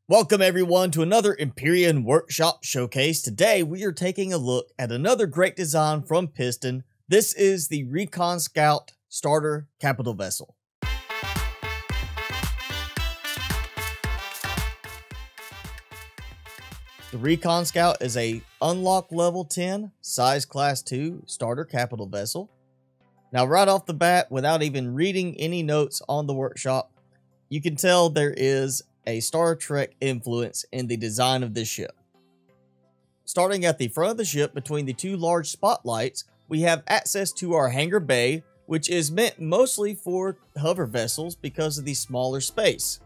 Welcome everyone to another Empyrion Workshop Showcase. Today we are taking a look at another great design from Pyston. This is the Recon Scout Starter Capital Vessel. The Recon Scout is a unlock level 10, size class 2 starter capital vessel. Now right off the bat, without even reading any notes on the workshop, you can tell there is a Star Trek influence in the design of this ship. Starting at the front of the ship between the two large spotlights, we have access to our hangar bay, which is meant mostly for hover vessels because of the smaller space.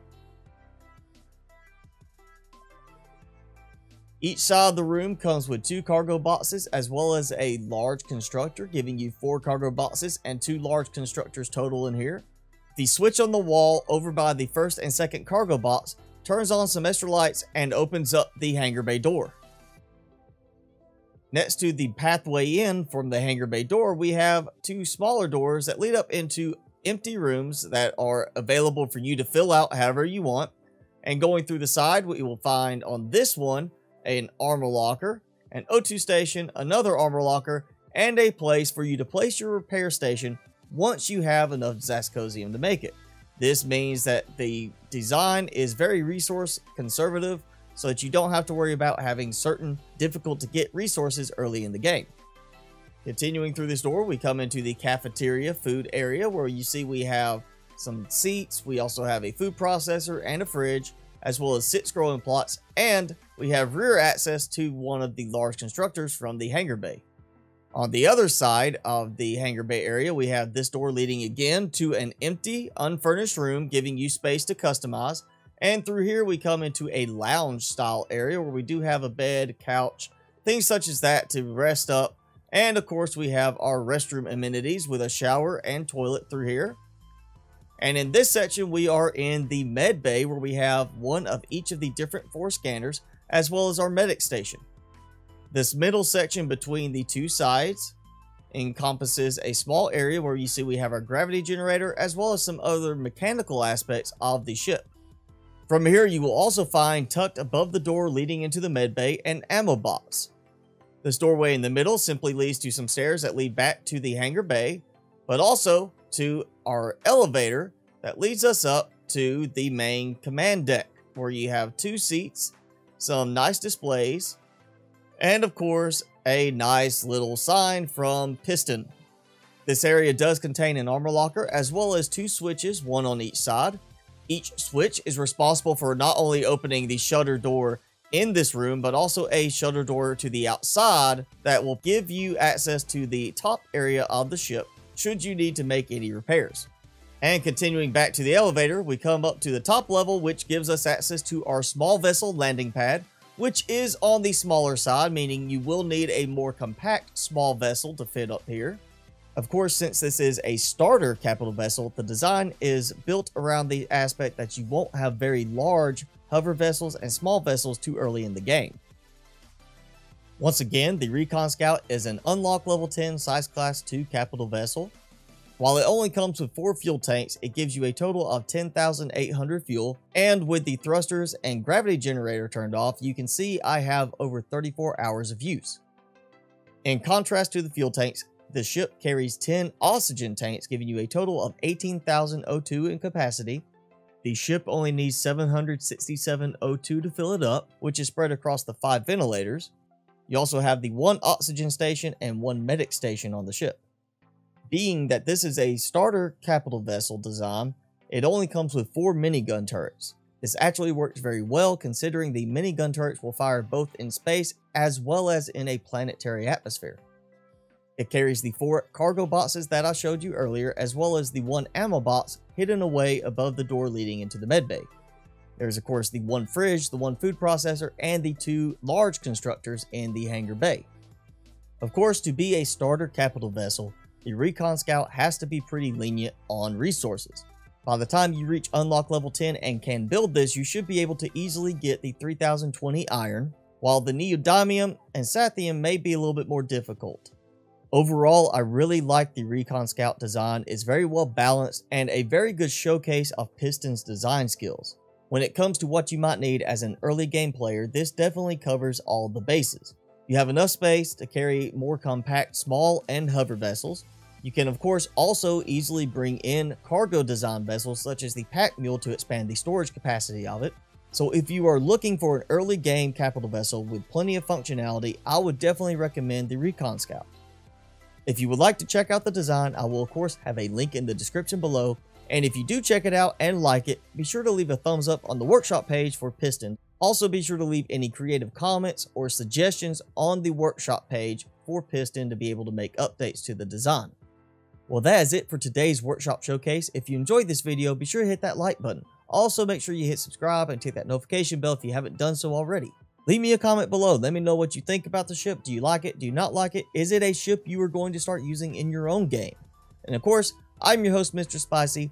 Each side of the room comes with 2 cargo boxes as well as a large constructor, giving you 4 cargo boxes and 2 large constructors total in here. The switch on the wall over by the first and second cargo box turns on some extra lights and opens up the hangar bay door. Next to the pathway in from the hangar bay door, we have 2 smaller doors that lead up into empty rooms that are available for you to fill out however you want. And going through the side, we will find on this one an armor locker, an O2 station, another armor locker, and a place for you to place your repair station once you have enough Zascosium to make it. This means that the design is very resource conservative so that you don't have to worry about having certain difficult to get resources early in the game. Continuing through this door, we come into the cafeteria food area where you see we have some seats. We also have a food processor and a fridge, as well as 6 growing plots, and we have rear access to one of the large constructors from the hangar bay. On the other side of the hangar bay area, we have this door leading again to an empty, unfurnished room, giving you space to customize. And through here, we come into a lounge style area where we do have a bed, couch, things such as that to rest up. And of course, we have our restroom amenities with a shower and toilet through here. And in this section, we are in the med bay where we have one of each of the different 4 scanners, as well as our medic station. This middle section between the 2 sides encompasses a small area where you see we have our gravity generator, as well as some other mechanical aspects of the ship. From here, you will also find tucked above the door leading into the med bay an ammo box. This doorway in the middle simply leads to some stairs that lead back to the hangar bay, but also to our elevator that leads us up to the main command deck, where you have 2 seats, some nice displays, and of course a nice little sign from Pyston. This area does contain an armor locker as well as 2 switches, one on each side. Each switch is responsible for not only opening the shutter door in this room, but also a shutter door to the outside that will give you access to the top area of the ship should you need to make any repairs. And continuing back to the elevator, we come up to the top level, which gives us access to our small vessel landing pad, which is on the smaller side, meaning you will need a more compact small vessel to fit up here. Of course, since this is a starter capital vessel, the design is built around the aspect that you won't have very large hover vessels and small vessels too early in the game. Once again, the Recon Scout is an unlock level 10 size class 2 capital vessel. While it only comes with 4 fuel tanks, it gives you a total of 10,800 fuel, and with the thrusters and gravity generator turned off, you can see I have over 34 hours of use. In contrast to the fuel tanks, the ship carries 10 oxygen tanks, giving you a total of 18,000 O2 in capacity. The ship only needs 767 O2 to fill it up, which is spread across the 5 ventilators. You also have the 1 oxygen station and 1 medic station on the ship. Being that this is a starter capital vessel design, it only comes with 4 minigun turrets. This actually works very well considering the minigun turrets will fire both in space as well as in a planetary atmosphere. It carries the 4 cargo boxes that I showed you earlier, as well as the 1 ammo box hidden away above the door leading into the med bay. There's of course the 1 fridge, the 1 food processor, and the 2 large constructors in the hangar bay. Of course, to be a starter capital vessel, the Recon Scout has to be pretty lenient on resources. By the time you reach unlock level 10 and can build this, you should be able to easily get the 3020 iron, while the neodymium and sathium may be a little bit more difficult. Overall, I really like the Recon Scout design. It's very well balanced and a very good showcase of Pyston's design skills. When it comes to what you might need as an early game player, this definitely covers all the bases. You have enough space to carry more compact small and hover vessels. You can of course also easily bring in cargo design vessels such as the Pack Mule to expand the storage capacity of it. So if you are looking for an early game capital vessel with plenty of functionality, I would definitely recommend the Recon Scout. If you would like to check out the design, I will of course have a link in the description below, and if you do check it out and like it, be sure to leave a thumbs up on the workshop page for Pyston. Also be sure to leave any creative comments or suggestions on the workshop page for Pyston to be able to make updates to the design. Well, that is it for today's workshop showcase. If you enjoyed this video, be sure to hit that like button. Also, make sure you hit subscribe and hit that notification bell if you haven't done so already. Leave me a comment below. Let me know what you think about the ship. Do you like it? Do you not like it? Is it a ship you are going to start using in your own game? And of course, I'm your host, Mr. Spicy.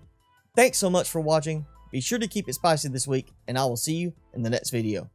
Thanks so much for watching. Be sure to keep it spicy this week, and I will see you in the next video.